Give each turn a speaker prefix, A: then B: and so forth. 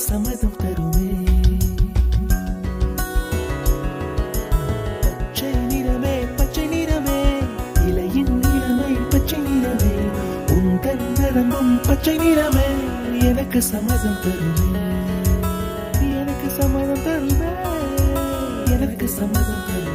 A: சம்மதம் தருமே. பச்சை நிறமே பச்சை நிறமே, இலையின் நிறமை பச்சை நிறமே, உந்தன் நிறமும் பச்சை நிறமே, எனக்கு சம்மதம் தருமே, எனக்கு சம்மதம் தருமே, எனக்கு சம்மதம் தருமே.